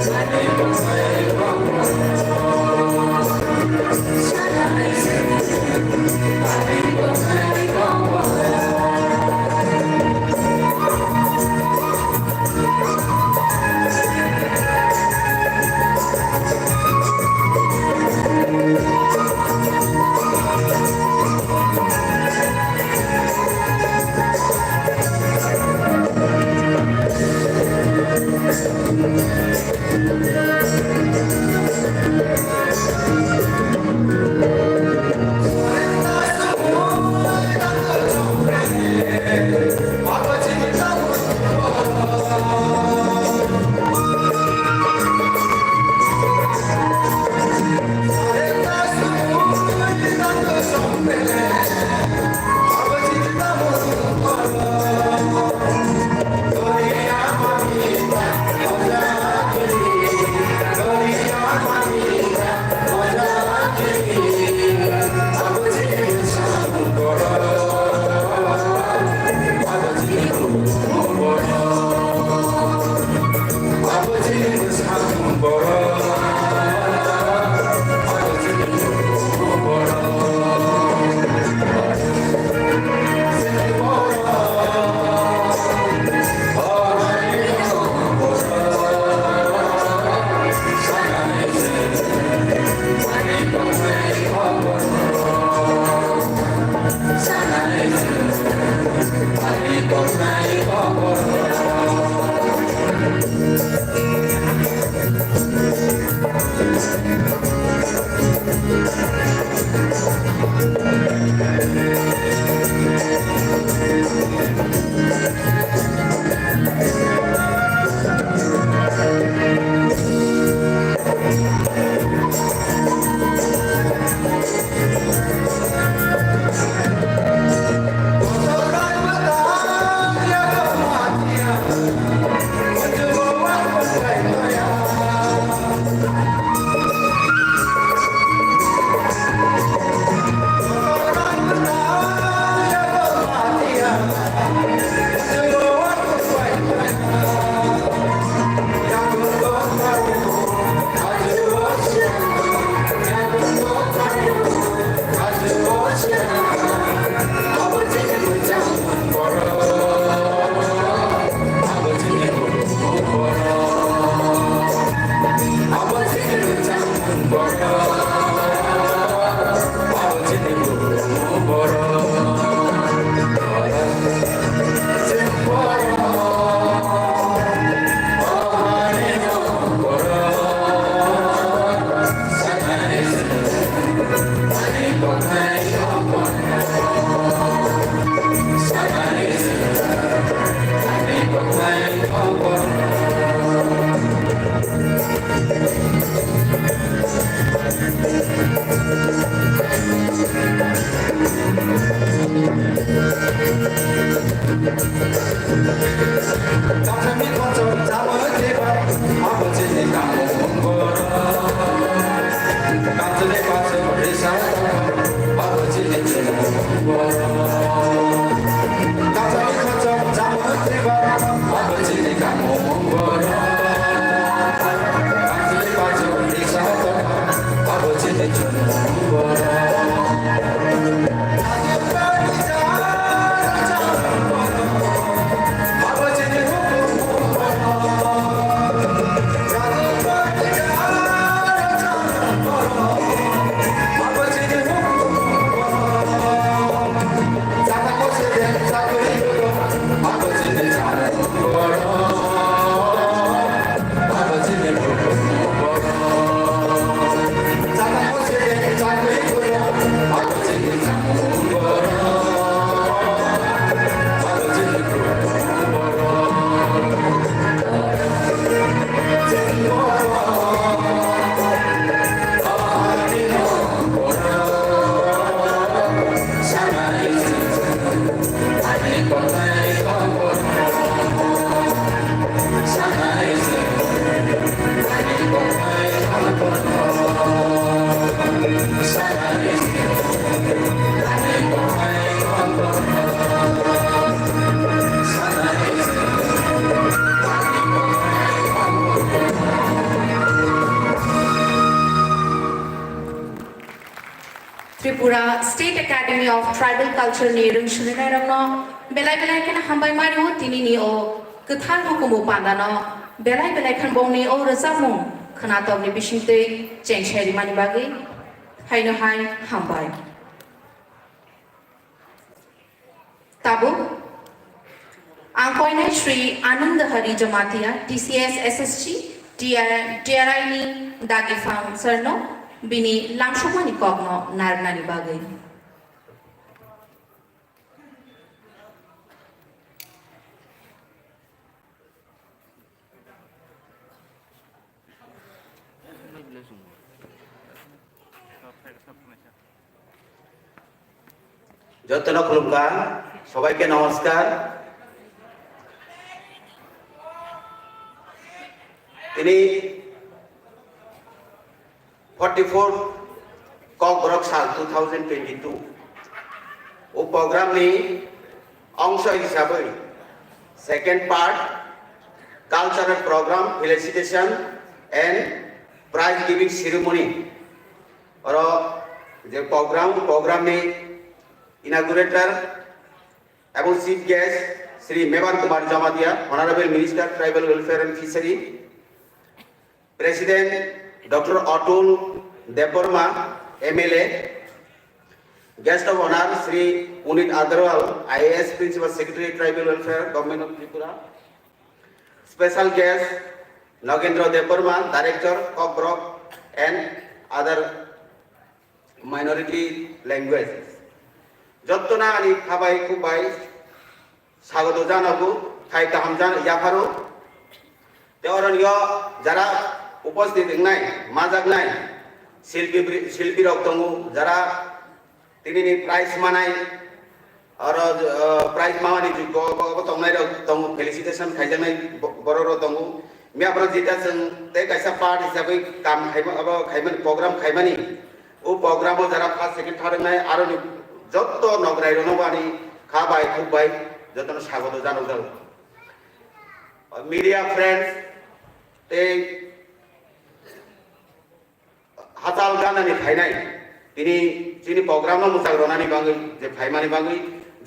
Satabarsikhi. Tripura State Academy of Tribal Culture ni rungshulinai rangno belai-belai kena hambai maru tini ni o kethang hukumu pandano belai-belai kan bongni o rezamu kena tau ni bisinte cengsheri mani bagi hai no hai hambai tabu angkoinai Shri Anand Hari Jamatia TCS SSG DRI ni dagi fang serno bini langsungani kogno narnani bagai যতনা খুলুমকা সবাইকে নমস্কার তিনি 44 Kokborok সাল 2022 ও প্রোগ্রামনি অংশ হিসাবে second part cultural program felicitation and prize giving ceremony और যে প্রোগ্রামনি ইনাগুরেটর এবং চিফ গেস্ট শ্রী মেবান Kumar Jamatia honourable minister tribal welfare and fishery president doctor Atul Debbarma MLA guest of honor Sri Punit Agarwal IAS Principal Secretary Tribal Welfare Government of Tripura special guest Nagendra Deborma Director Kokborok and other minority languages যতনা আনি খাবাই খুবাই স্বাগত জানাবো খাই কাহাম জান ইয়াফারো দেওরনিয় যারা উপস্থিত নাই মাজাক নাই শিল্পী রক্তমু যারা তিনি প্রাইজ মানাই আর প্রাইজ মামানি যোগ্য তংনাই রক্তমু ফেলিসিটেশন খাইজানাই বড় রক্তমু মিয়াফারো যেটা जों তে কাইসা পার্ট হিসাবে কাম খাইমান প্রোগ্রাম খাইমানি ও প্রোগ্রামও যারা ফার্স্ট সেকেন্ড থার্ড নাই আর যত নগরাই রনবানি খাবাই খুবাই যত স্বাগত জানাবো মিডিয়া ফ্রেন্ডস এই হাতাল গানানি ফাইনাই তিনি প্রোগ্রামও মোজাক রনানি বাঙৈ যে ফাইমানি বাঙৈ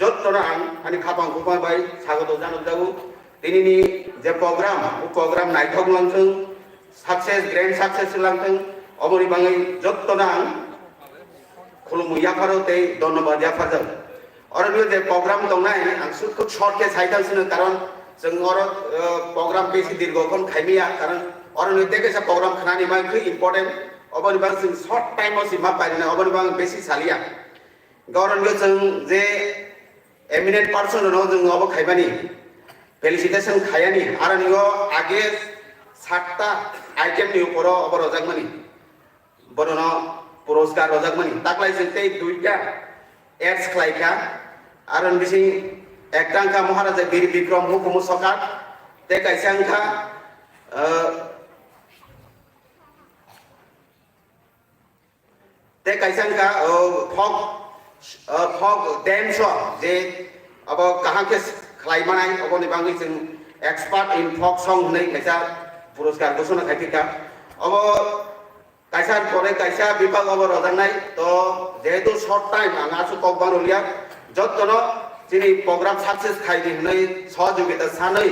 যতনা আনি খাবাং খুবাই স্বাগত জানাবো তিনি যে প্রোগ্রাম নাইথক লাংথों সাকসেস গ্র্যান্ড সাকসেস লাংथों অমরি বাঙৈ যতনা खुलुमु याफारो ते धन्यवाद याफाजों और जे प्रग्राम दंनाय आं खुद शर्ट के साइटांसनो कारण जों और प्रग्राम बेसि दीर्घक्षण खाइमिया कारण और देखेसा प्रग्राम खानानि मा खै इम्पोर्टेन्ट अबनि बां जों शर्ट टाइम सि मा पारिना अबनि बां बेसि सालिया गौरन जों जे एमिनेंट पर्सन न जों अब खाइबानि फेलिसिटेशन खायानि आरो नियो आगे 7टा आइटेम नि ऊपर अब रजाकमानि बरनो पुरस्कार रजाकमानि ताकलाय जों ते दुइटा एड्स खालायखा आरो बिसि एकटांका महाराजा गिरि बिक्रम हुकुम सकात ते कायसांखा फक डैम शो जे अब कहाँ के खालायमानाय अबनि बांगै जों एक्सपर्ट इन फक सॉन्ग होननाय कायसा पुरस्कार घोषणा खायथिखा अब कायसा परे कायसा विभाग अब रजानाय तो जेहेतु शॉर्ट टाइम आं आसु ककबार उलिया जतनो जिनि प्रोग्राम सक्सेस खायनि होननाय सहयोगिता सानै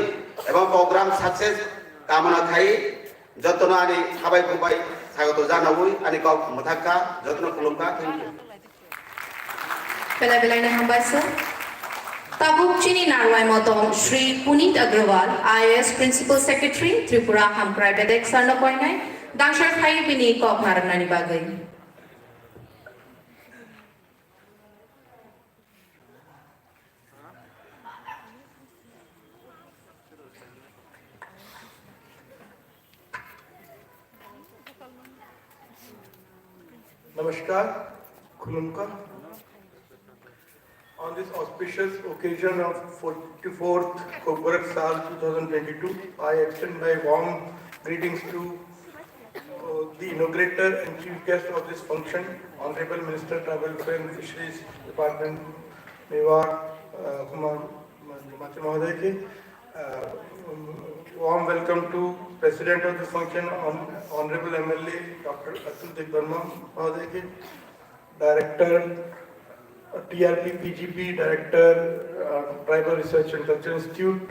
एबं प्रोग्राम सक्सेस कामना खाय जतनो आनि साबाय खुबाय स्वागत जानावै आनि गाव मथाखा जतनो खुलुमखा thank you belai-belai na hambai sir tabuk chini narwai motom Shri Punit Agarwal IAS Principal Secretary Tripura Hamkrai Bedek sarno koinai Dangshar khai bini kok narnani bagai Namaskar, Khulumka. On this auspicious occasion of 44th Kokborok Sal 2022, I extend my warm greetings to the inaugurator and chief guest of this function, Honorable Minister Tribal Welfare and Fisheries Department, Mewar Kumar Mahoday. Warm welcome to President of this function, Honorable MLA Dr. Atul Deborma Mahoday, Director, TRP PGP, Director, Tribal Research and Culture Institute,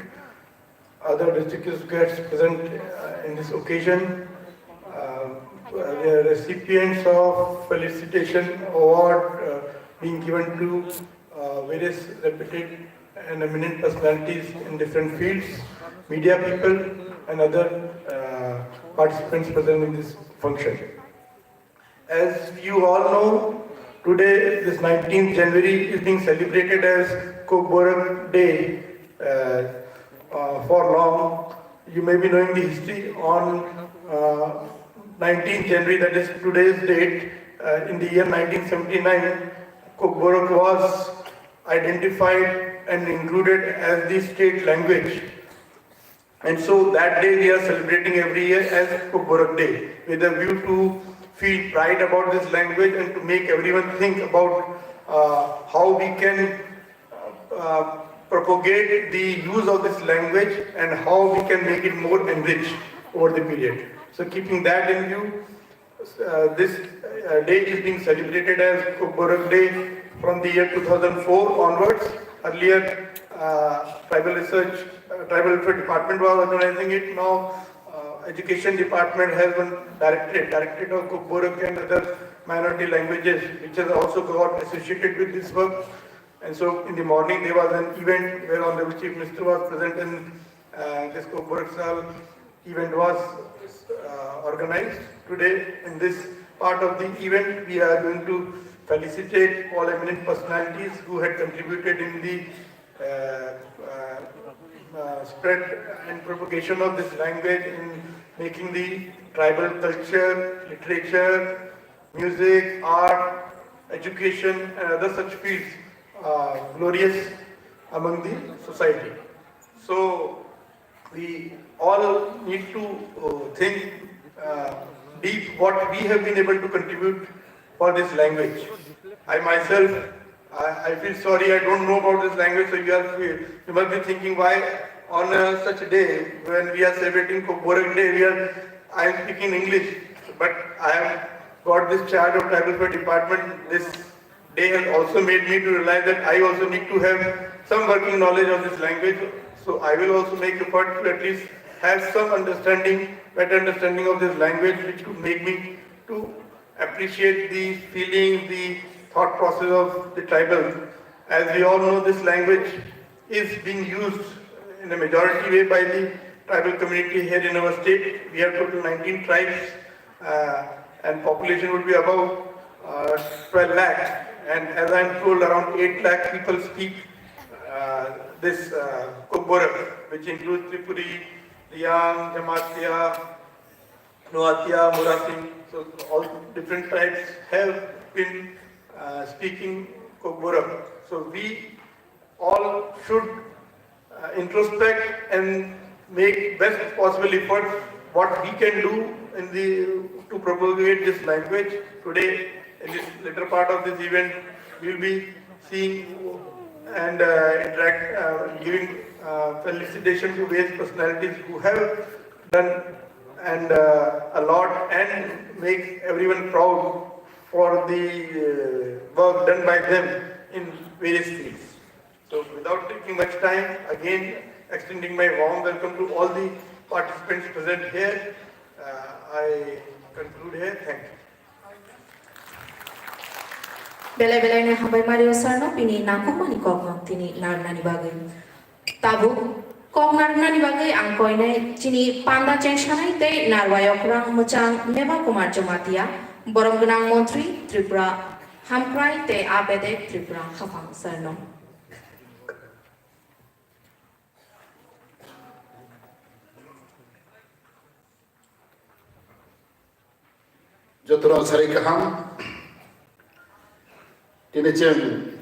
other district guests present in this occasion. They are recipients of felicitation award being given to various reputed and eminent personalities in different fields, media people and other participants present in this function. As you all know, today this 19th January is being celebrated as Kokborok Day for long. You may be knowing the history on 19th January, that is today's date, in the year 1979, Kokborok was identified and included as the state language. And so that day we are celebrating every year as Kokborok Day, with a view to feel pride about this language and to make everyone think about how we can propagate the use of this language and how we can make it more enriched over the period. So keeping that in view, this day is being celebrated as Kokborok Day from the year 2004 onwards. Earlier, Tribal Welfare Department was organizing it. Now, Education Department has one Directorate of Kokborok and other minority languages, which has also got associated with this work. And so, in the morning, there was an event where Honorable Chief Minister was present, and this Kokborok Sal event was organized. Today, in this part of the event, we are going to felicitate all eminent personalities who had contributed in the spread and propagation of this language, in making the tribal culture, literature, music, art, education and other such fields glorious among the society. So we all need to think deep what we have been able to contribute for this language. I myself, I feel sorry, I don't know about this language, so you must be thinking why on such a day when we are celebrating Kokborok Day, I am speaking English, but I have got this charge of Tribal Welfare Department. This day has also made me to realize that I also need to have some working knowledge of this language. So I will also make effort to at least have some understanding, better understanding of this language, which could make me to appreciate the feelings, the thought process of the tribal. As we all know, this language is being used in a majority way by the tribal community here in our state. We have total 19 tribes and population would be about 12 lakh. And as I am told, around 8 lakh people speak this Kokborok, which includes Tripuri, Liang, Jamatia, Nuatia, Murasing. So all different tribes have been speaking Kokborok. So we all should introspect and make best possible effort what we can do to propagate this language. Today, in this later part of this event, we will be seeing and giving felicitation to various personalities who have done and a lot and make everyone proud for the work done by them in various fields. So without taking much time, again extending my warm welcome to all the participants present here. I conclude here. Thank you. Belai-belai na hambai Mario Sarno pini naku mani kok tini narna ni bagai. Tabu kok narna ni bagai angkoi ne cini panda cengsanai te narwayok rang mucang Meba Kumar Jamatia borong genang Montri Tripura hamkrai te abede Tripura hafang Sarno. Jotorong sari kaham tini cem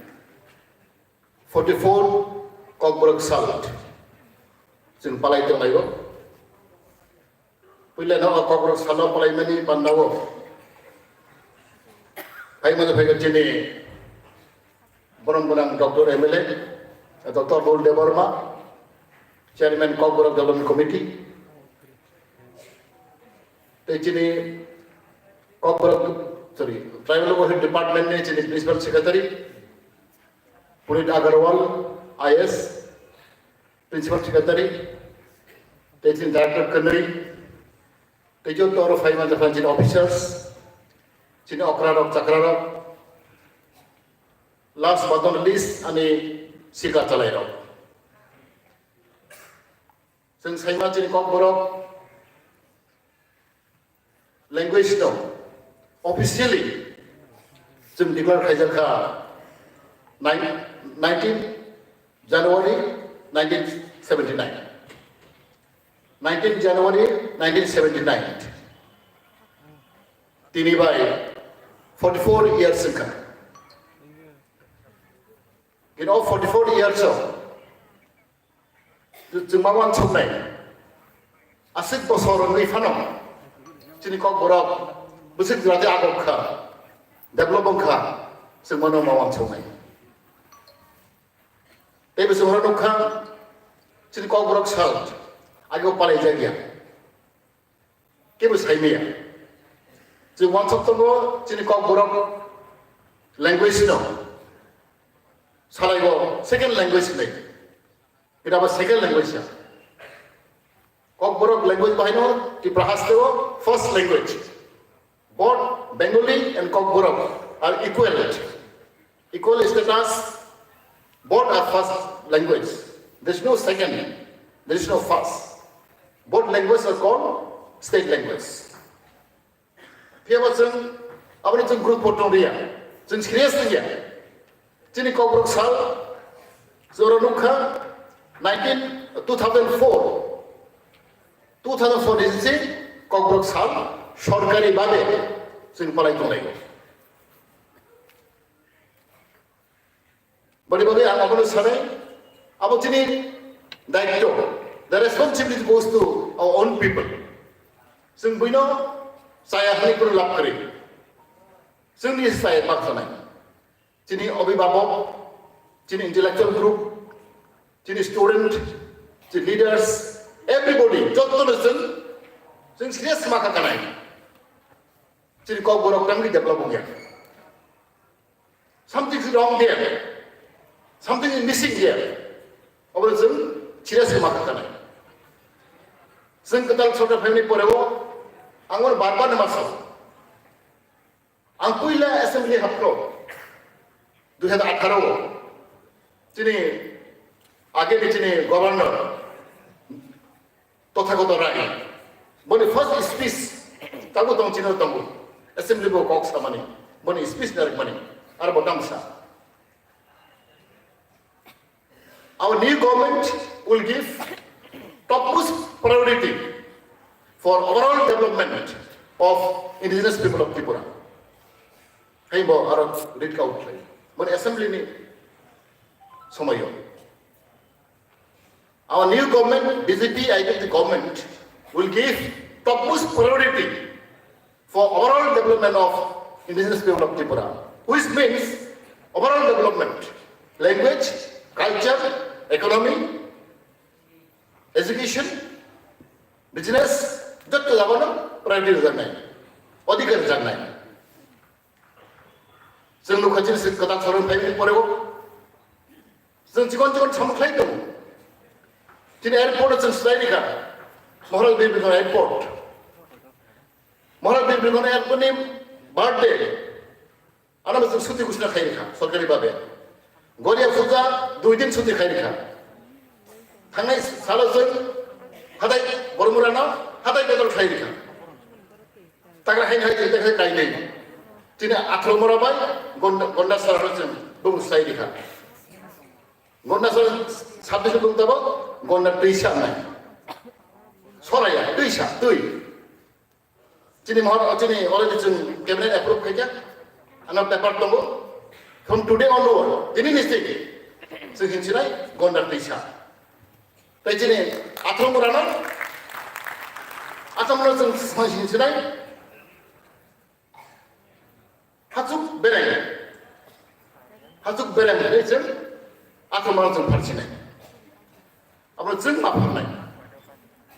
44 Kokborok Sal jeng palai terlai go pila na Kokborok Sal palai mani pandawo pai mana pai cini borong-borong Dr. MLA Dr. Bolde Burma Chairman Kokborok Development Committee te cini Kokborok Tribal Welfare Department ने चीनी Principal Secretary Punit Agarwal IS Principal Secretary Teaching Director Kanari Tejo Toro 500 officers Chini Okrarok Chakrarok last but not least ani Sika Chalairok Since Haima Chini Kokborok language no officially Jim declared Kaiserka 19 January 1979. 19 January 1979. Tini by 44 years ago. You know, 44 years ago. Bhawan Chumnai. Asik Bosoron Rifano. Chini Kokborok. Busik Raja Agokha. Development Simono Bhawan Chumnai. Tapi sebenarnya kan, jadi Kokborok salt, agak paling jaga. Kebus Haimia. Jadi wansop tunggu, jadi Kokborok language no. Salah go second language ni. Kita apa second language ya? Kokborok language bahino, di Prahas tu first language. Both Bengali and Kokborok are equivalent. Equal status. Both are first language. There is no second. There is no first. Both languages are called state language. Here was an Aboriginal group Portoria. Since Christian, Chini Kokborok Sal, Zoronuka, 2004. 2004 is it? Kokborok Sal, Shorkari Babe, Sing Palaitonego. But if I am sorry, about the responsibility goes to our own people. Sing Buino, saya hari pun lap kering. Sing ni saya paksa naik. Cini obi babo, cini intellectual group, cini student, cini leaders, everybody, jodoh nation, sing serius maka kanai. Cini Kokborok kami develop punya. Something is wrong there. Something is missing here. Our son, serious maka kanai. Sing ketal छोटा family porewo, angor barbar nama sah. Angkuila assembly haplo, 2018. Cini, आगे भी cini governor, तोथागोतो Rai. Boni first speech, tagu tong cino tonggu. Assembly bo kok sama ni. Boni speech dari mana? Ar botang sah. Our new government will give topmost priority for overall development of indigenous people of Tripura. Hey, bo, Arab read out. When assembly ni, somayo. Our new government, BJP, I think the government will give topmost priority for overall development of indigenous people of Tripura, which means overall development, language, culture, economy, education, business, जब तो जाओ ना private करना है, अधिकार करना है। संग लोग खच्चर से कतार सारण फाइल पड़े वो, संग चिकन छमखलाई तो, जिन एयरपोर्ट संग स्टाइल का, महाराज देवी का एयरपोर्ट, महाराज देवी का एयरपोर्ट ने बर्थडे, आना बस सुधी कुछ ना खाई रखा, सरकारी बाबे, गोरिया सुधा 2 दिन सुधी खाई रखा, थाने सालों से हदाई बरमुराना हदाई बेदर खाई रखा, ताकि हाई हाई जितने खाई काई नहीं, जिन्हें आठलों बाई गोंडा सालों से बुंग साई रखा, गोंडा सालों साबित बुंग तब गोंडा ट्रीशा नहीं, सोराया ट्रीशा ट्री, जिन्हें महाराज जिन्हें औरत जिन कैबिनेट अप्रूव किया, अना paper तंगो from today onward, ini mistake. Sekian gondar tisha. Tapi jadi, atau murana, atau murana sekian hatuk bereng, itu atau murana percina. Apa jeng apa nai?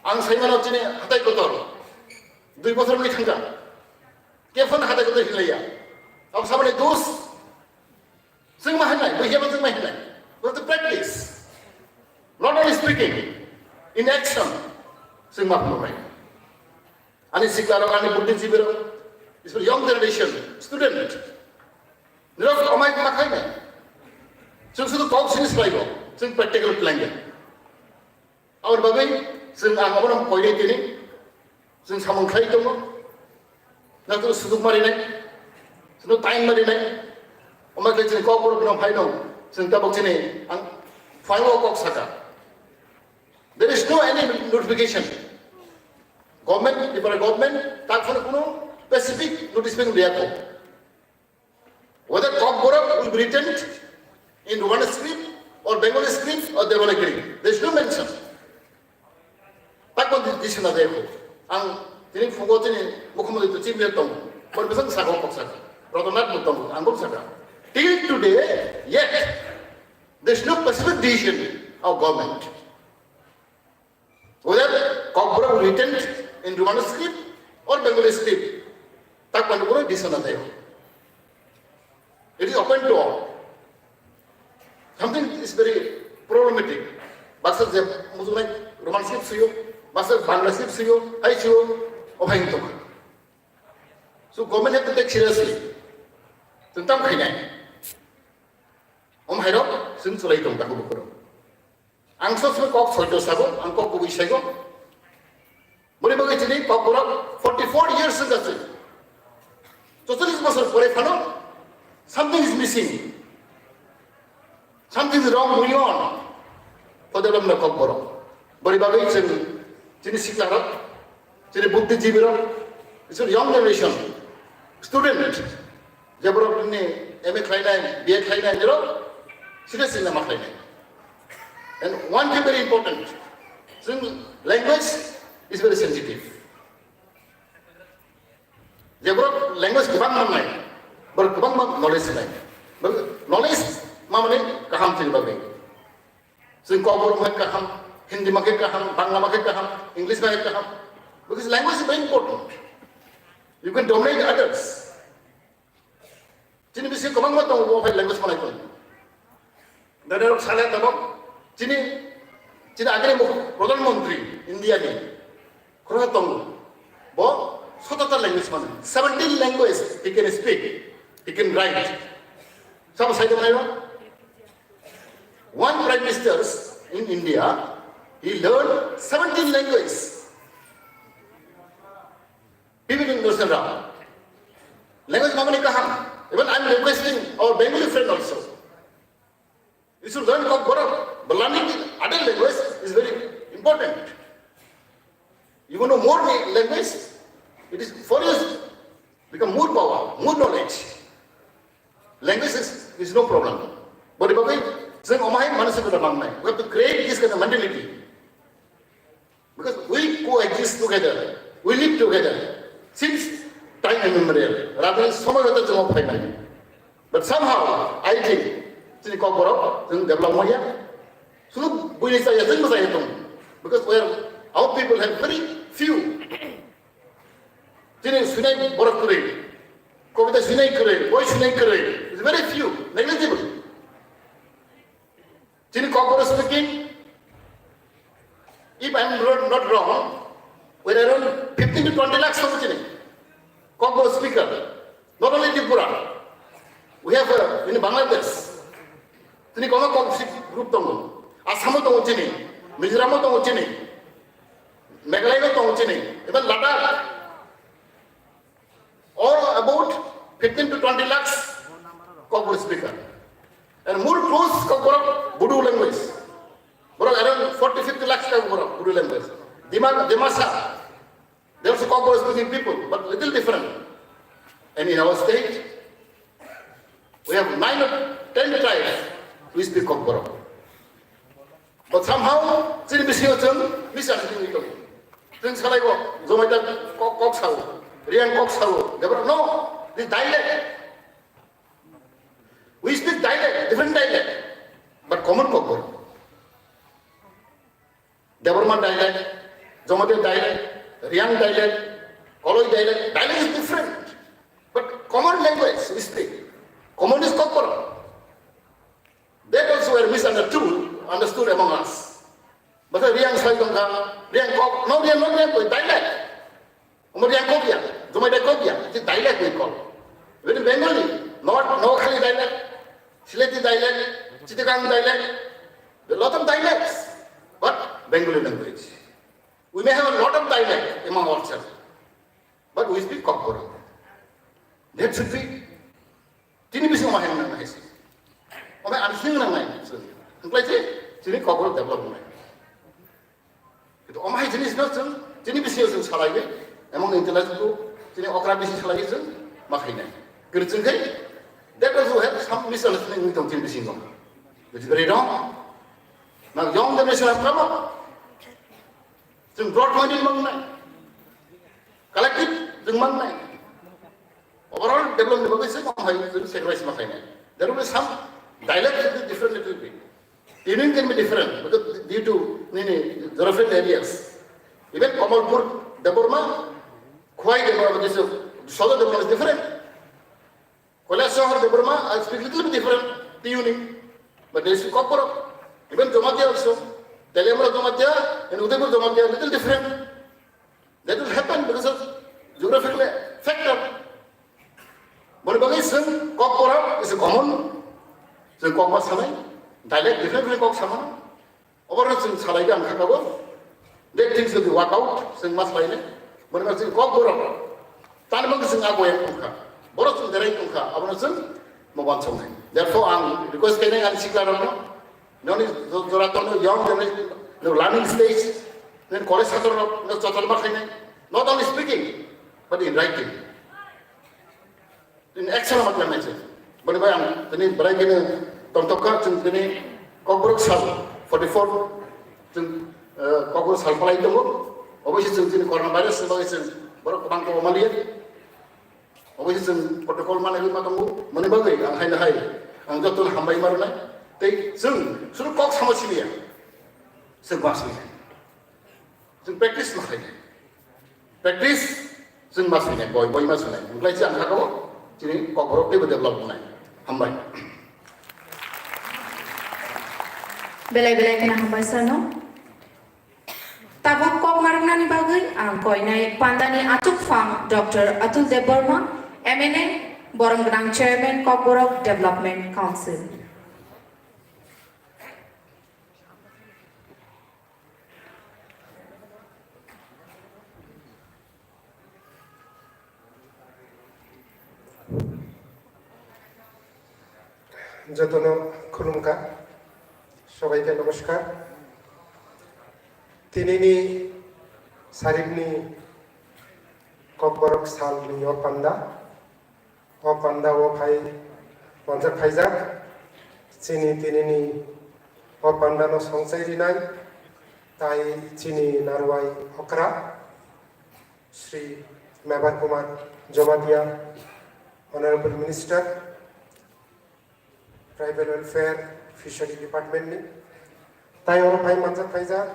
Ang saya mana jadi hatai kotor, 2 botol ni tangga. Kefan hatai kotor hilaya. of somebody those sing mahanai, we have sing mahanai. We have to practice. Not only speaking, in action, sing mahanai. Ani siklaro, ani buddhijibiro, it's for young generation, student. Nirok amai makai na. Sing sudu talk sinis laigo, sing practical planning. Our bagai, sing angamonam koide tini, sing samong khai tomo. Nato sudu marinai. No time marinai. Omai kai chini Kokborok no phai no. Sing tabok chini ang 5 o'clock saka. There is no any notification. Government, if a government, tak for kuno specific notification dia ko. Whether Kokborok will be written in Rwanda script or Bengali script or Devanagari. There is no mention. Tak ko decision na dia ko. Ang tini fugo tini mukhamadi to chief dia tong. Berbesar saka kok saka. Rotonat mutong anggap saka. Till today, yet there is no specific decision of government. Whether Kokborok will written in Rwanda script or Bengali script, tak pandukuro decision na dia. It is open to all. Something is very problematic. Basta je musulman Roman script suyo, basta Bangla script suyo, ay suyo, ohain to. So government have to take seriously. Tentang kainan. Hairok, sing sulai tong tak bukuro. Angso semua kok sojo sabo, angkok kubi sego. Boleh bagi jadi Kokborok 44 years ago. So this was for a something is missing. Something is wrong going on for the development of Kokborok. Boleh bagi jadi siklarat, jadi buddhijibiro. It's a young generation, student. Jaborok ini MA kelainai, BA kelainai, jero seriously nama kelainai. And one thing very important, language is very sensitive. Jaborok language kebang mamai, berkebang knowledge lain. Knowledge mamane kaham sih bagai. Kokborok makai kaham, Hindi makai kaham, Bangla makai kaham, English makai kaham. Because language is very important. You can dominate others. Cini bisa kemang matang wafai language mana itu. Dan orang salah tabok. Cini agar Perdana Menteri India ni, korang tahu, boh, sotata language mana. 17 languages he can speak, he can write. Sama saya mana? One prime minister in India, he learned 17 languages. People in Nusantara. Language mana ni kaham? Even I am requesting our Bengali friend also. You should learn Kokborok. But learning other language is very important. You want to know more language, it is for you become more power, more knowledge. Language is no problem. But if we have to create this kind of mentality. Because we coexist together, we live together. Since time immemorial, rather than so much of the but somehow, I think, in Kokborok, develop more. So, we need to because our people have very few. Sunai Borok Kure, Kovita Sunai Kure, Boy Sunai Kure, it's very few, negligible. Kokborok speaking, if I am not wrong, we are around 15 to 20 lakhs of Kokborok speaker, not only Tripura. We have in Bangladesh, Kokborok group tongo, Assam tongo chini, Mizoram tongo chini, Meghalaya tongo chini, even Ladakh, all about 15 to 20 lakhs Kokborok speaker. And more close Kokborok Bodo language. Around 40-50 lakhs Kokborok Bodo language. Dimasa, there are also Kokborok speaking people, but little different. And in our state, we have 9 or 10 tribes who speak Kokborok. But somehow, sini bisa itu. Sini sekali kok, Zomaita kok sawo, Rian kok sawo. They don't know this dialect. We speak dialect, different dialect, but common Kokborok. Devarman dialect, Zomaita dialect, Rian dialect, Koloi dialect. Dialect is different. But common language we speak. Common is Kokborok. That also were understood among us. But riang sai tongka, riang kok, no riang dialect. Riang kopia, Jomai kopia, it's dialect we call. Very Bengali, no Khali dialect, Sileti dialect, Chittagong dialect. There are a lot of dialects, but Bengali language. We may have a lot of dialect among ourselves, but we speak Kokborok. That should be. Tini bisa mahen na mahisi. Ome ansing na mahen. Engkau sini Kokborok develop mahen. Itu omai jenis nasi, sini bisa usung salai ni. Emang intelek tu, sini okra bisa salai tu, mahin ni. Kerja ni, that also have some misunderstanding with tini bisa ngom. Which is very wrong. Now young generation have come up. Sing broad minded mang nai. Collective sing mang nai. Overall development bagus sih mahai sacrifice makai nai. There will be some dialect will be different little bit. Tuning can be different because due to geographical areas. Even Kamalpur, Deborma, Khwai Deborma, this Southern Deborma is different. Kolasahar Deborma, I speak little bit different tuning, but there is Kokborok. Even Jomatia also, Telemara Jomatia and Udaipur Jomatia are little different. That will happen because of geographical factor. But bagay Kokborok is a common. So Kokborok samay dialect different Kok sama. Overall sing salay ka ang kakabo. That things will be work out. Sing mas lain. But bagay Kokborok. Tanamang sing ako yang kungka. Boros sing deray kungka. Abo na sing mabansong na. Therefore ang request kayo ang siklar no. No ni zoraton young generation no learning stage. Then college sator no sator makin. Not only speaking, but in writing. In action amat lang natin. Bagaimana yang ini berarti ni tontokan cuma ini Kokborok sal 44 cuma Kokborok sal palai itu, obviously cuma ini coronavirus sebagai cuma baru kebang ke Malaysia, obviously cuma protokol mana itu matanggu, mana bagai ang hai, ang jatuh hambai maru nai, tapi cuma kok sama sini ya, cuma masih, cuma practice macam ni, practice cuma masih ni, boy masih ni, mulai si angkat kau. Jadi Kokborok ni berdevelop mana? Hambai. Belai kena hambai sano. Tabuk kok marang nani bagai ang koi nai pandani atuk fang Dr. Atul Deborma, MNA, Borong Genang Chairman Kokborok Development Council. যতনো খুলুমকা সবাইকে নমস্কার তিনিনি সারিবনি Kokborok salni opanda o phai panjak phaijak chini tinini opanda no songsai rinai tai chini narwai okra Shri Mebar Kumar Jomatia Honorable Minister Tribal Welfare Fishery Department ni tai or phai manjak phaijak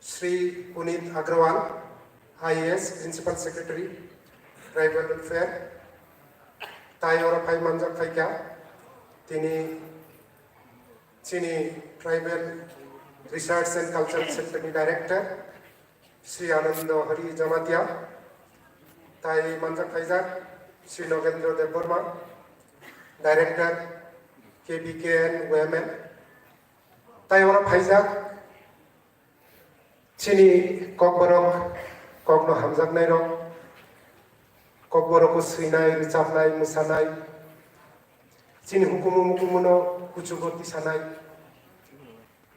Shri Punit Agrawal IAS Principal Secretary Tribal Welfare tai or phai manjak phaika tini chini Tribal Research and Cultural Center ni Director Shri Anando Hari Jamatia tai manjak phaijak Shri Nagendra Deborma Director KBKN Women tai or phaijak chini Kokborok Kokno hamjak nai rok Kokborok ko suinai richapnai musanai chini hukumu no kuchugoti sanai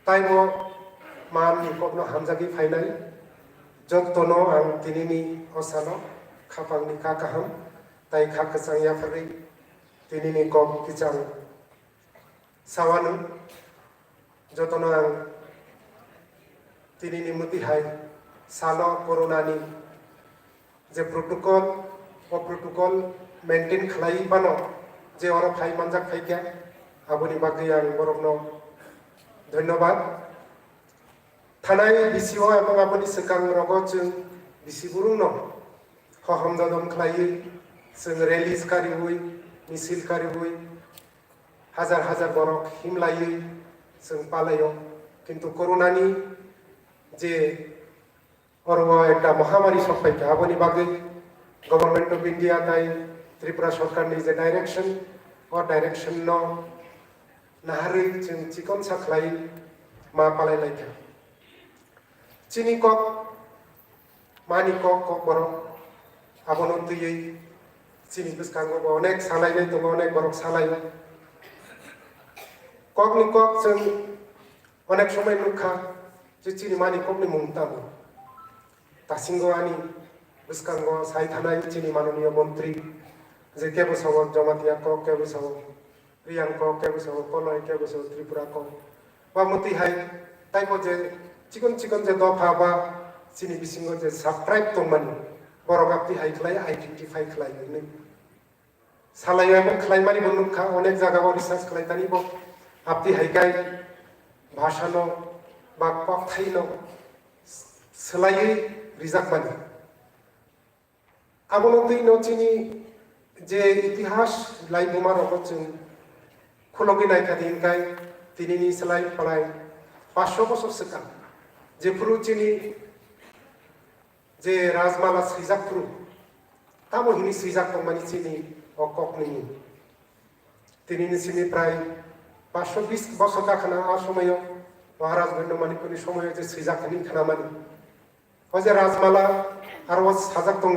tai bo mam ni Kokno hamjagi phainai jottono ang tinini osano khapang ni kakaham tai khakasang ya phari tinini Kok kichang sawanu jottono ang tinini mutihai salo corona ni je protocol maintain khlai bano je ora phai manjak phaikya aboni bagui ang borokno dhonnobad thanai bisio ebong aboni sekang rogo chung bisiburung no hohom dodom khlai जों रेलिज कारिबोय मिছিল कारिबोय हाजार हाजार बरक हिमलायै जों पालायो किन्तु कर'नानि जे अरवा एक महामारी सफायखा आबोनि बागै government of India ताई त्रिपुरा सरकारनि जे डायरेक्शन और डायरेक्शन न नाहारै जों चिकन साख्लाय मा पालायलायखा चिनी कक मानि ककबरक आबोनो तुयै चिनी बिस्कांगो अनेक सालायनाय दङ अनेक बरक सालायो ककनि कक जों अनेक समय नुखा जे चिनी मानि ककनि मुंताबो दासिमबो आनि बिस्कांगो साय थानाय चिनी माननीय मन्त्री जे केबुसाव जमातिया कक केबुसाव रियांग कक केबुसाव कलय केबुसाव त्रिपुरा कक बा मतिहाय ताइको जे चिकन चिकन जे दफा बा चिनी बिसिंगो जे सबट्राइब दंमोन बरक आपति हाइख्लाय आइडेंटिफाई खालायनो सालायनायबो खालायमानि बनुखा अनेक जायगायाव रिसार्च खालायतानिबो आपति हाइखाय भाषानो बा ककथाइनो सोलायै रिजाकमानि आबोनो दैनो चिनी जे इतिहास लाइबुमा रगो जों खुलगि नायखादिनखाय दिनैनि सोलाय फलाय 500 बছর सिगां जेफोरु चिनी जे राजमाला सैजाकफ्रु ताबो हिनि सैजाक दंमानि चिनी अककनि दिनैनि सिनिफ्राय 520 বছর गाखोना आ समायाव महाराज गण्डमानिफोरनि समायाव जे सैजाकनि खानामानि अजे राजमाला आरो साजाक दङ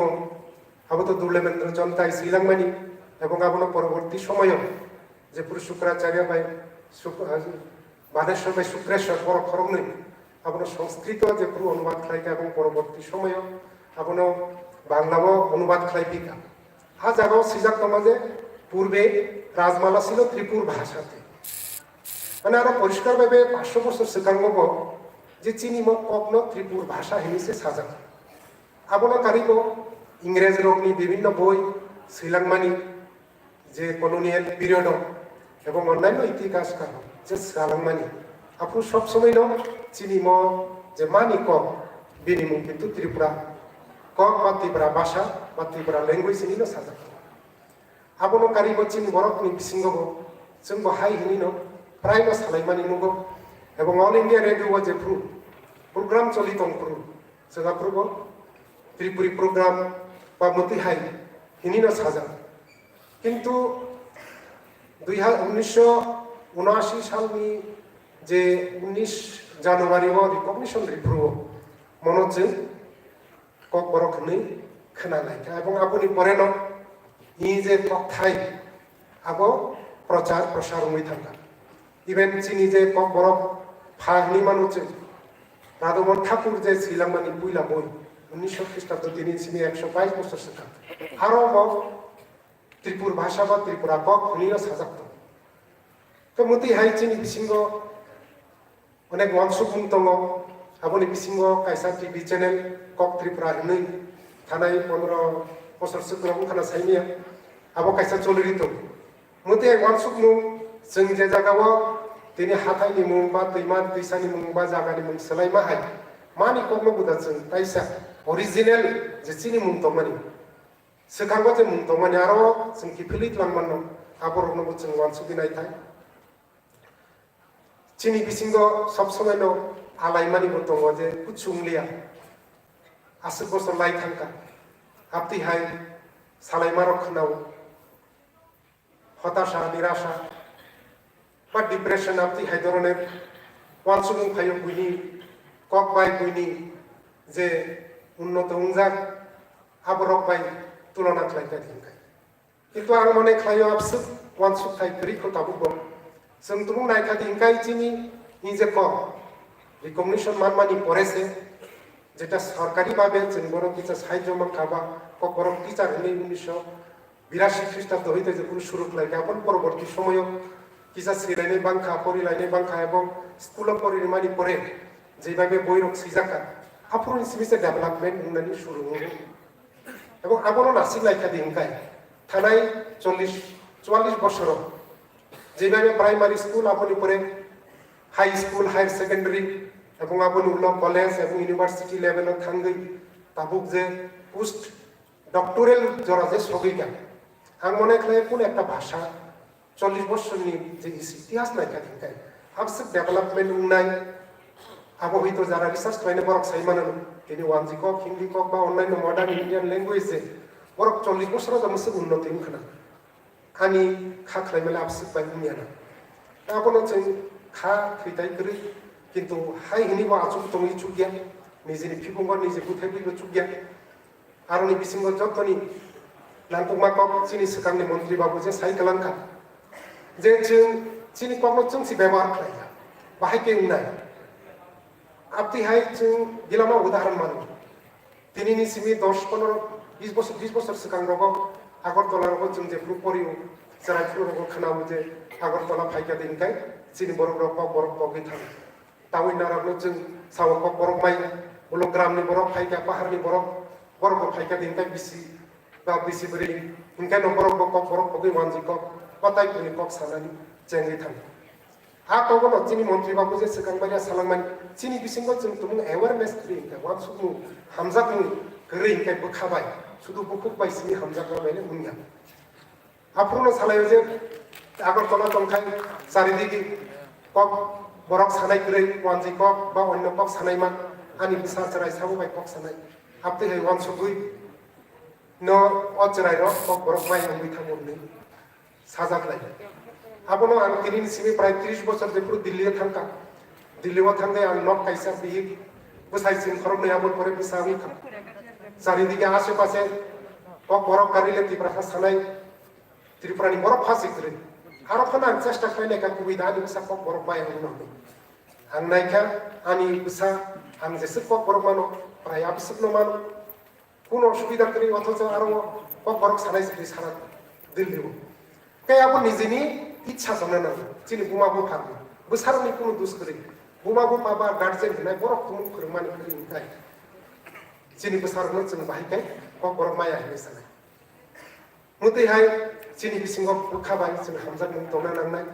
आबोथ' दुर्लेमेन्द्र जनताय सैलांमानि এবং आबोनो परवर्ती समायाव जेफोर शुक्राचार्य बाय बानेश्वर बाय शुक्रेश्वर बर' खरंनै आबोनो संस्कृत जेफोर अनुवाद खालायगा এবং परवर्ती समायाव आबोनो बांलाव अनुवाद खालायबिगा आ जागाव सैजाक दङ जे पूर्वे राजमाला ছিল ত্রিপুর ভাষাতে মানে আরো পরিষ্কার ভাবে 500 বছর সিগাঙ্গব যে চিনি মক ককনো ত্রিপুর ভাষা হিনিসে সাজাক আবনো কারিব ইংরেজ রকনি বিভিন্ন বই শ্রীলঙ্কানি যে কলোনিয়াল পিরিয়ড এবং অন্যান্য ইতিহাসকার যে শ্রীলঙ্কানি আপু সব সময় ন চিনি ম যে মানি কক বিনিমু কিন্তু ত্রিপুরা কক বা ত্রিপুরা ভাষা বা ত্রিপুরা ল্যাঙ্গুয়েজ হিনিল সাজাক আবনো কারিব চিনি বরকনি বিসিঙ্গব जों बाहाय हिनिनो प्राय न सालायमानि नुगो এবং অল ইন্ডিয়া রেডিও যে প্রোগ্রাম চলিতং जोंहा प्रुबो त्रिपुरी प्रोग्राम बा मतिहाय हिनिनो साजा किन्तु 1979 सालनि जे 19 জানুয়ারিও রিকগনিশন রিপ্রুভ मनोजों ककबरकनि खोनालायखा এবং আপনি পরেন ই যে ককথাই आबो प्रचार प्रसार हुई थांगा इवेन चिनी जे ककबरक फाहनि मानुचे राधमन ठाकुर जे श्रीलंकानि पुइला बय 1900 ख्रीष्टाब्द दिनै चिनी 122 বছর सिगां आरो त्रिपुर भाषा बा त्रिपुरा कक हुनिनो साजाक तो मतिहाय चिनी बिसिंगो अनेक वानसुबुं दङ आबोनि बिसिंगो कायसा टीवी चैनल कक त्रिपुरा हिनै थानाय 15 বছর सिगां खाना साइनिया आबो कायसा चलिरि दं मते वानसुबनु जों जे जागाव दिनै हाथायनि मुं बा दैमा दैसानि मुं बा जागानि मुं सोलायमा हाय मानि ककनो बुदा जों ताइसा ओरिजिनल जे चिनि मुं दंमानि सिगांबो जे मुं दंमानि आरो जों किफिलित लांमान आबरनो जों वानसुबि नायथाय चिनी बिसिंगो सब समय नो आलायमानि दङ जे कुचुंलिया 80 বছর লাই थांका आपति हाय सालायमारो खनाव हताशा निराशा बा डिप्रेशन आपति हाय धरने वानसुबुं फायो गुइनि कक बाय गुइनि जे उन्नत उंजाक आबरक बाय तुलना खालायगा दिनखाय किन्तु आं माने खालायो आपसु वानसुब थाय ग्रिखौ ताबुबो जों तुम नायखा दिनखाय चिनि इजे कक रिकगनिशन मानमानि परेसे जेटा सरकारी भावे जों बर' टीचार साहित्य मानखाबा ककबरक टीचार हनै 1982 ख्रीष्टाब्द हইতে যে পুরো শুরু লাগে আপন পরবর্তী সময় কিসা সিরাইনে বাংখা পরিলাইনে বাংখা এবং স্কুল পরিমানি পরে যেভাবে বৈরক সিজাকা আপন সিবিসে ডেভেলপমেন্ট হুনানি শুরু হলো এবং আপন নাসিক লাইখা দিনকাই থানায় 44 বছর যেভাবে প্রাইমারি স্কুল আপনি পরে হাই স্কুল হায়ার সেকেন্ডারি এবং আপনি উল্ল কলেজ এবং ইউনিভার্সিটি লেভেল থাঙ্গই তাবুক যে পোস্ট ডক্টরেল জরা যে সগিকা आं मने खालाय कोन एकटा भाषा 40 বছরনি যে ইতিহাস নাইকা দিনকাই আবসে ডেভেলপমেন্ট উন্নয়ন আবো হইতো যারা রিসার্চ খাইনে বরক সাইমানো তিনি ওয়ানজি কক হিন্দি কক বা অন্যান্য মডার্ন ইন্ডিয়ান ল্যাঙ্গুয়েজে বরক 40 বছর জমসে উন্নতি উনখানা খানি খা খাইমেলা আবসে বাই উনিয়ানা তাবনো जों খা খৈতাই করি কিন্তু হাই হিনিবো আচুক তমি চুকিয়া নিজেনি ফিফুঙ্গ নিজে বুথাইবিবো চুকিয়া আরনি বিসিঙ্গ যতনি नांगौमा कब चीनी सरकारनि मंत्री बाबू जे साइकेलांखा जे जों चीनी कबनो जों सि बेमार खाया बाहाय के उनाय आपति हाय जों गिलामा उदाहरण मानो दिनैनि सिमि 10 15 20 বছর सिगां रगो आगरतला रगो जों जे परियो जरायफुर रगो खोनाबो जे आगरतला फायका दिनखाय चीनी बरक रगो बरक बगै थां तावै नारागनो जों सावक बरक माय उलो ग्रामनि बरक फायका पाहारनि बरक फायका दिनखाय बिसि ba bisi beri ingkai no borok pogi wanji kok patai puni kok sanani jengi thang ha kogo no chini montri babu je sekang baria salangman chini bisingo chung tumung awareness tri ingkai wan sumu hamjak mu geri ingkai bukhabai sudu bukuk bai sini hamjak ba bele munya apruno salayo je agartala tongkai saridiki kok borok sanai geri wanji kok ba onno kok sanai man ani bisa cerai sabu bai kok sanai apte hai wan sugui no অচরাই রক বরক মাই হই থামনি সাজাক লাই আবনো আং তিনিনি সিমি প্রায় 30 বছর যে পুরো দিল্লিতে থাকা দিল্লিও থাকতে আং নক কাইসা বি বসাই সিন খরম নে আমল করে বিসা হই থাম চারিদিকে আশেপাশে কক বরক কারিলে ত্রিপুরা সানাই ত্রিপুরানি বরক ফাসি করে আরো খানা চেষ্টা খাইলে কা কুবিদা আনি বিসা কক বরক মাই হই নই আং নাইকা আনি বিসা আং যেসে কক বরক মানো প্রায় আবসক ন মানো কোন অসুবিধা করি অথচ আরো বরক সানাই সারা দিল্লিও কাই আপনি নিজেনি ইচ্ছা জানা না চিনি বুমাবো থাকবে বসারনি কোনো দোষ করি বুমাবো পাবা গার্জেন নাই বরক তুমি ফরমানি করি ইনকাই চিনি বসারনো जों বাহিকাই বরক মায়া হেলে সানাই মুতে হাই চিনি বিসিঙ্গ বুখাবাই जों হামজাক মুং তনা নাংনাই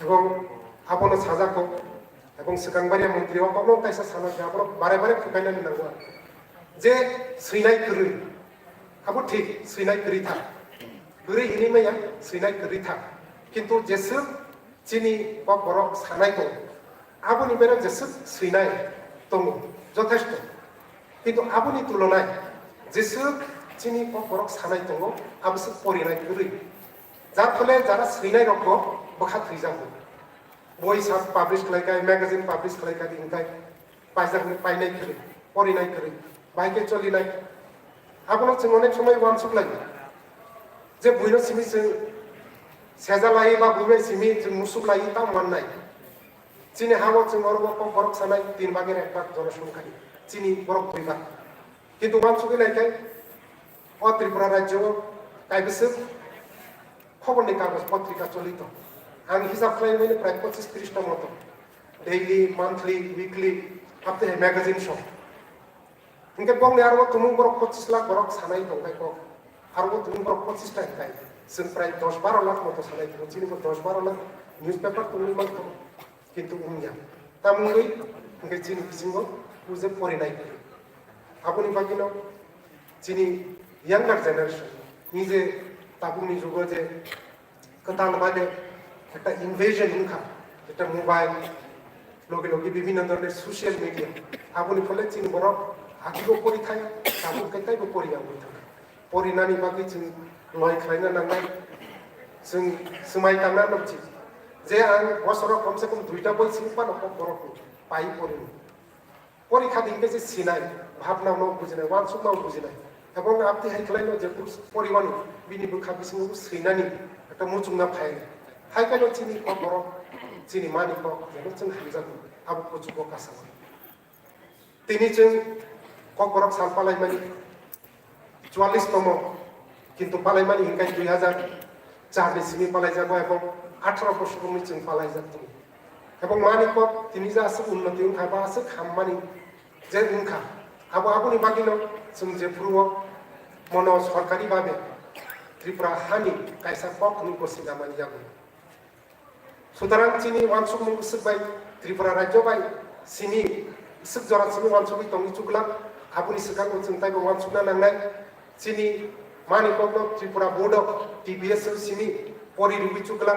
এবং আপনো সাজাকো এবং সিকাংবারিয়া মন্ত্রী অপনো কাইসা সানা আপনো বারে বারে ফুকাইনানি নাংগো जे सैनाय करै आबो ठीक सैनाय करै था गरै हिनि माया सैनाय करै था किन्तु जेसो चिनि बरक सानाय दं आबोनि बेरा जेसो सैनाय दं যথেষ্ট किन्तु आबोनि तुलनाय जेसो चिनि बरक सानाय दं आबोसो परिनाय करै जार फले जारा सैनाय रखो बखा थैजागो बय साब पाब्लिश खालायखाय मैगजिन पाब्लिश खालायखाय इनखाय पाइजागनि पाइनाय करै परिनाय करै बाइके चलिनाय आपनो जों अनेक समय वान सुखलाय जे बुइनो सिमि जों सेजा लायो बा बुइनो सिमि जों मुसुक लायो ता माननाय चिनि हावो जों अरबक बरक सानाय 3 भागेर 1 भाग जनसंख्या चिनि बरक बुइबा किन्तु वान सुखलायखाय अ त्रिपुरा राज्य कायबोसो खबरनि कागज पत्रिका चलित आं हिसाब खालामनायनि प्राय 25-30 टा मतो डेली मान्थलि उइकलि आपते मैगजिन शो इनके बंग यार वो तुम बरक 25 लाख बरक सानाय दंगाय को आरो वो तुम बरक 25 टा गाय जों प्राय 10-12 लाख मतो सानाय दं चिनि 10-12 लाख न्यूज़पेपर तुम मान तो किन्तु उमिया तामुंगै इनके चिनि बिसिंगो उजे परिनाय आबुनि बागिनो चिनि यंगार जनरेशन निजे ताबुनि जुगो जे कताल बादे একটা ইনভেশন ইনকা এটা মোবাইল লগে লগে বিভিন্ন ধরনের সোশ্যাল মিডিয়া আবুনি ফলে চিনি বরক आखिखौ परिथाय दाबो केटाइबो परियाबो थाङा परिनानि बागै जों लय खालायनो नांनाय जों समाय दांना नबथि जे आं बोसोराव कमसे कम 2टा बय सिंपा नखौ बरकौ पाइ परिनो परीक्षा दिनके जे सिनाय भाबना न बुजिनाय वानसुक न बुजिनाय এবং আপনি হাই খালাইনো যে পরিমাণ বিনিবো খাবিসিং সৈনানি একটা মুচুংনা ফাই হাইকানো চিনি বরক চিনি মানি ক যেন जों हामजागौ आबो कुचुको कासा तिनि जों Kokborok साल पालायमानि 44 तम किन्तु पालायमानि हिंकाय 2004 सिमि पालायजागौ एबं 18 बछरनि जों पालायजागौ एबं मानि क तिनि जासो उन्नति उनखाबासो खाममानि जे उनखा आबो आबोनि बागिनो जों जे फुरुव मन सरकारि भाबे त्रिपुरा हानि कायसा पकनि गसिनामानि जागौ सुतरां चिनि वानसुक मुसुबाय त्रिपुरा राज्य बाय सिनि सक जरा सिमि वानसुक तंनि चुगला आबुनि सिगाङाव जों ताइबो वानसुकना नांनाय चिनि mani kokno Tripura board of TBS sini pori rubi chukla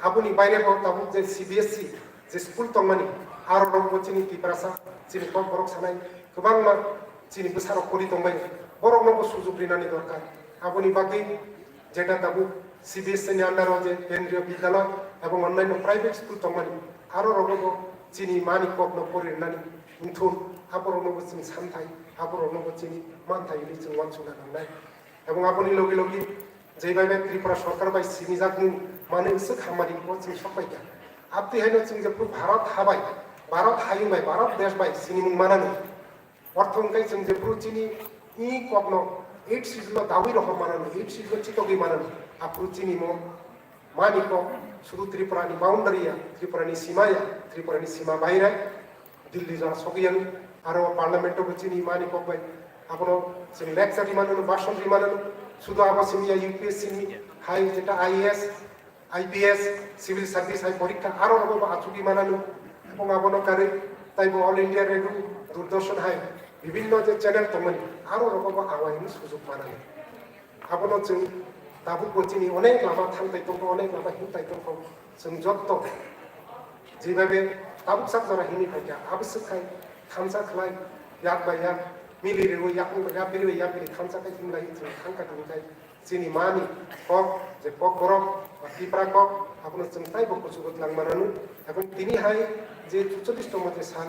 abuni baire ko tabu je CBSE je school tongmani aro rok chini tiprasa chini Kokborok sanai kebang ma chini besaro kori tongbai borok no sujug rinani dorkar abuni baki jeta tabu CBSE ni under je kendriyo bidyalay এবং অন্যান্য private school তমানি আরো রগব চিনি মানি কবনো পরে নানি ইনথুন আপর নব চিনি সানথাই আপর নব চিনি মানথাই লি চিনি ওয়ানসুনা নাই এবং আপনি লগে লগে যেভাবে ত্রিপুরা সরকার বাই চিনি জাগনি মানে ইসে খামারি কো চিনি সবাইকা আপনি হাইনো চিনি যে ভারত হাবাই ভারত হাইবাই ভারত দেশ বাই চিনি মুং মানানো অর্থংকাই চিনি যে পুরো চিনি ই কবনো 8 সিজলো দাবি রকম মানানো 8 সিজলো চিতগি মানানো আপু চিনি মো মানি কো শুধু ত্রিপুরানি বাউন্ডারিয়া ত্রিপুরানি সীমা বাইরে দিল্লি যারা সকিয়ান আরো পার্লামেন্টও চিনি মানি কবাই আপনার চিনি লেকচার রিমানানো ভাষণ রিমানানো শুধু আবার চিনিয়া ইউপিএসসি নি হাই যেটা আইএএস আইপিএস সিভিল সার্ভিস হাই পরীক্ষা আরো রকম আচুকি মানানো এবং আবনকারে তাই অল ইন্ডিয়া রেডিও দূরদর্শন হাই বিভিন্ন যে চ্যানেল তখন আরো রকম আওয়াইনি সুযোগ মানানো আপনার जों दाबो चिनि अनेक लामा थांबाय दं अनेक लामा हिंबाय दं जों जत्त जेभाबे दाबो साकजरा हिनि फायका आबसखाय थामसा खलाय याक बाय याक मिलि रेव याक या बिरि या बिरि थामसा खाय हिमलाय जों थांका दंखाय चिनि मानि कक जे Kokborok टिप्रा कक आपनो जों ताइबो कुसुगत लांमानानु এবং তিনি হাই যে 44 তম যে सान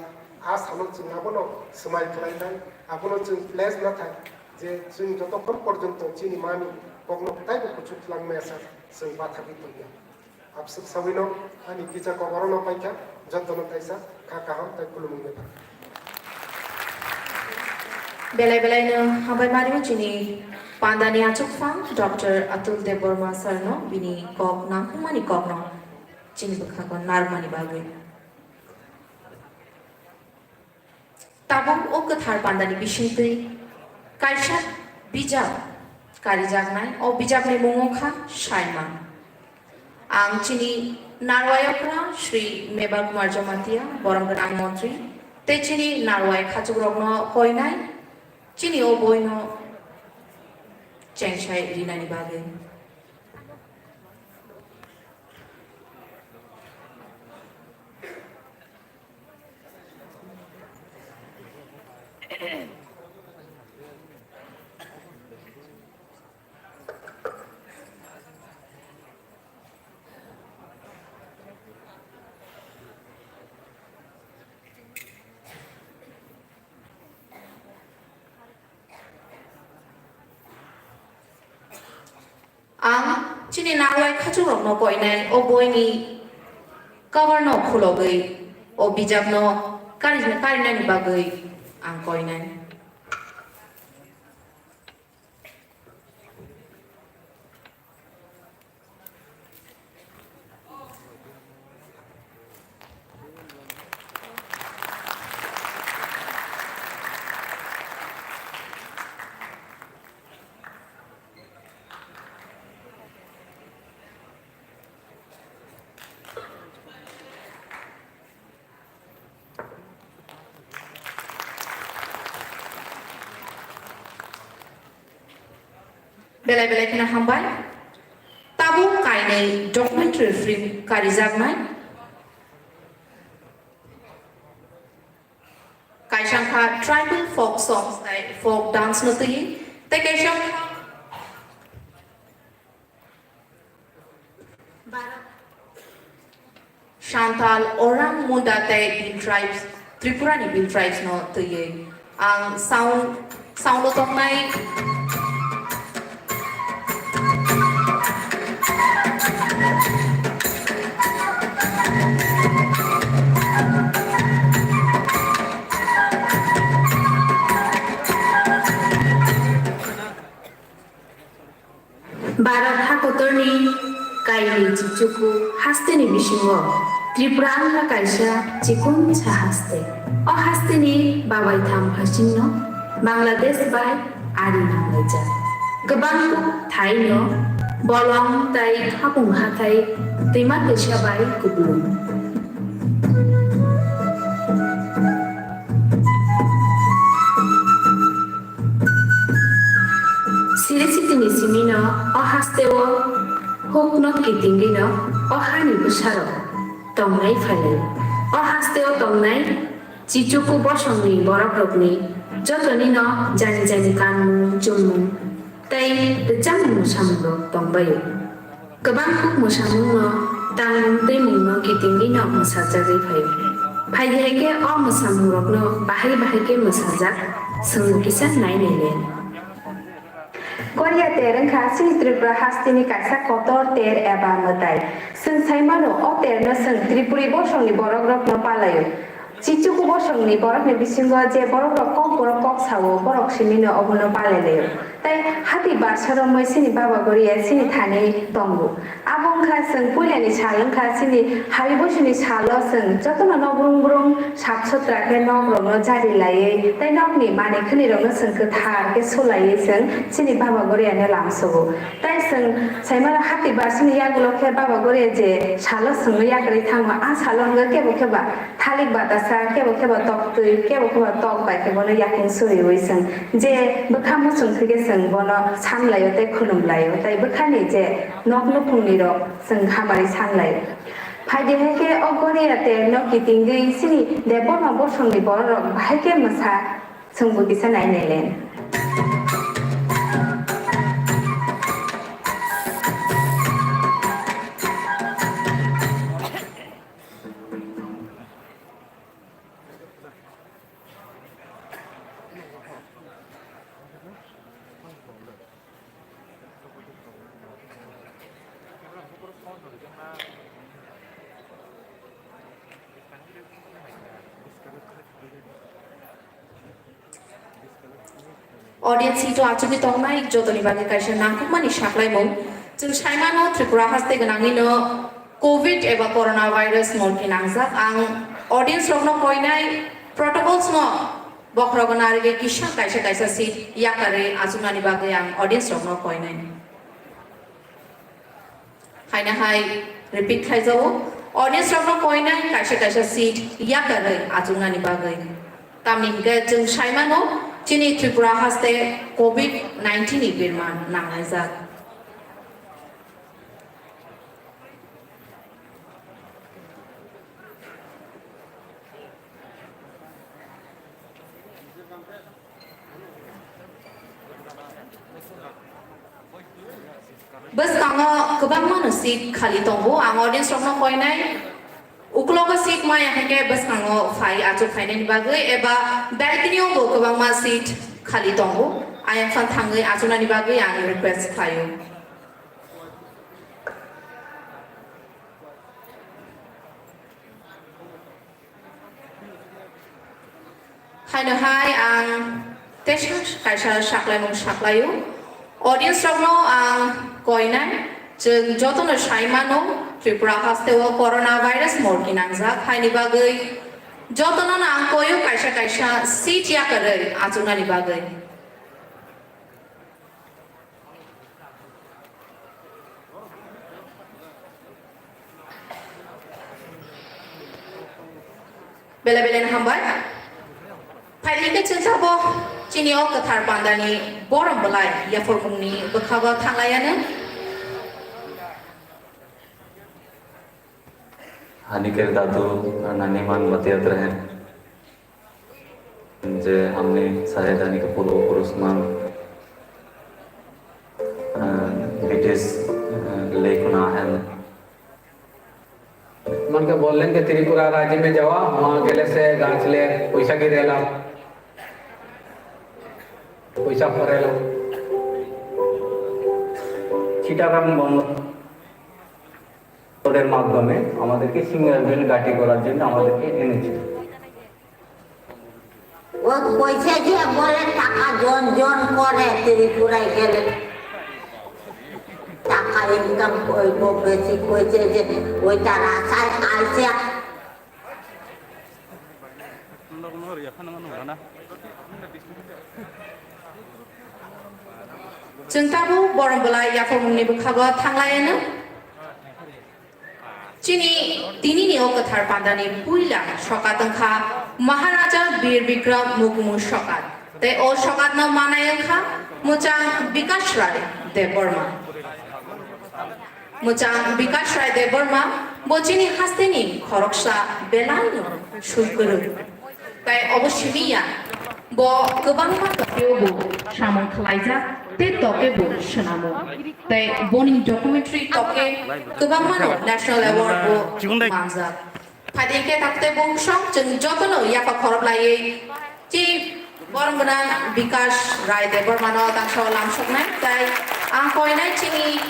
आ सानो जों आबनो समाय खलायनाय आबनो जों प्लेस ना थाय जे जों जतক্ষণ পর্যন্ত চিনি मानि Kokno tayo kuchuk lang mesa sing batagi tuya. Absuk sawino ani kita Kokborok paika jantono taisa kakaham tay kulumung meba. Belai-belai no hambai marimu chini pandani achuk fang Dr. Atul Dev Burma sir no bini kok nang mani kok no chini bukha narmani bagui. Tabang o kathar pandani bisintui kaisa bijak kari jagnai o bijakni mungokha shaima ang chini narwayokra Shri Mebal Kumar Jamatia Boronggrang Mantri te chini narway khachugrogno koinai chini o boino chengshai rinani bage ang chini narway khachugrok no koinai o boini cover no khulogei o bijak no karinani bagei ang koinai belai-belai kena hambai tabu kainai documentary film karijagnai kaisangkha tribal folk songs folk dance notui te kaisangkha Shantal orang muda te Bill tribes Tripurani Bill tribes no tui ang sound otong nai Barat hakotorni kaini chichuku haste ni bisingo Tripuranga kaisa chikun cha haste o haste ni babai tham hasinno Bangladesh bai ari nanglaja gobang thaino bolong tai hapung hathai tima desha bai kublum Siri sitini simino o hasteo hokno kitingino o hani busaro tongnai phale o hasteo tongnai chichuku bosongni borokrokni jotoni no jani jani kanmu jummu tai jamu musamro tongbayo kebang kuk musamu no tangmung temung no kitinggi no musajari phayo phaiheke o musamu rokno bahai musajak sungkisan nainelen Korea tereng khasi Tripura hastini kaisa kotor ter eba matai. Sung saimano o ter no sung Tripuri bosong ni borok rok no palayo. Chichuku bosong ni borok ni bisingo je borok rok kok sawo borok simino obono paleleyo. Tai hati basaro moi sini baba goria sini thane tongu. Abong kha sung puliani chalung kha sini habi bosini chalo sung jotono no burung sapsotra ke nok rok no jari laye. Tai nok ni mane khini rok no sung kthar ke solaye sung sini baba goria ne lamsogo. Tai sung saimara hati basini yagulo ke baba goria je chalo sung yakri thangwa a chalo nga keba thalik batasa keba tok tui keba tok bai ke bono yakin suri wisung je bkhamu sung thige sung bono samlayo tai khulumlayo tai bkhani je nok no phungni ro sung hamari samlayo phaide heke ogoria te no kitingi sini debo no bosongni bor bhaike masa sungbu bisa nainelen Audience itu acubi tongnai jotoni bagi kaisa nangkukmani saklaimung jeng saimano Tripura haste ganangino COVID eba coronavirus molki nangjak ang audience rokno koinai protocols no bokrogonarige kisha kaisa seat yakare ajunani bagi ang audience rokno koinai haina hai repeat khaijawo audience rokno koinai kaisa seat yakare ajunani bagi tamningge jeng saimano Chini Tripura haste COVID-19 ibirman nangaizak. Bus kanga kebang mana seat khali tongbo ang audience rokno koinai Uklogo seat ma yahake bus kango fai acu fainen bagai eba balcony ongo kebang ma seat khali tongbo ayam fan thangai acu nani bagai yang request fayo hai ang tesha kaisa saklayo audience rokno ang koinai jeng jotono saimano Tripura haste o coronavirus morki nangjak haini bagai jotono na angkoyo kaisa seat yakare ajunani bagai bela-belen hambai phailike chinsabo chinio kathar pandani borom belai ya formungni bekhawa thanglayana हानिकर दादू नानी मान बतियात रहे जे हमने सारे दानी के पूर्वपुरुष मान British लेखना है मन के बोलें कि त्रिपुरा राज्य में जावा वहाँ गेले से गाछ ले पैसा गिरेला पैसा फरेला চিটাগাং বন্দর ওদের মাধ্যমে আমাদেরকে সিঙ্গেল বেল গাটি করার জন্য আমাদেরকে এনেছে ও কইছে যে বলে টাকা জন করে ত্রিপুরায় গেলে টাকা ইনকাম করব বেশি কইছে যে ওইটা আশায় আইছে Jengtabu borong belai ya formuni bekhawa thanglayana Chini tini ni okathar pandani puila shokatangkha Maharaja Bir Bikram Mukmu shokat te o shokat na manayangkha Muchang Vikas Rai Deborma. Muchang Vikas Rai Deborma, Bojini Hasteni, Koroksa, Belaino, Shulkuru. Tai Oboshimia, Bo Gubangma Tokyobu, Shamon Kalaiza, Te Tokebo, Shanamo. Tai Boning documentary Toke, Gubangmano, National Award Bo Manza. Padike Takte Bong Shop, Jung Jokono, Yapa Koroblai, Chief. Borong benang Vikas Rai Debormano tangsho lamsok nai tai angkoi nai cini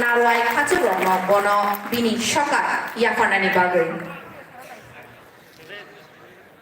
narwai kacurong no bono bini shoka ya karena ni bagai.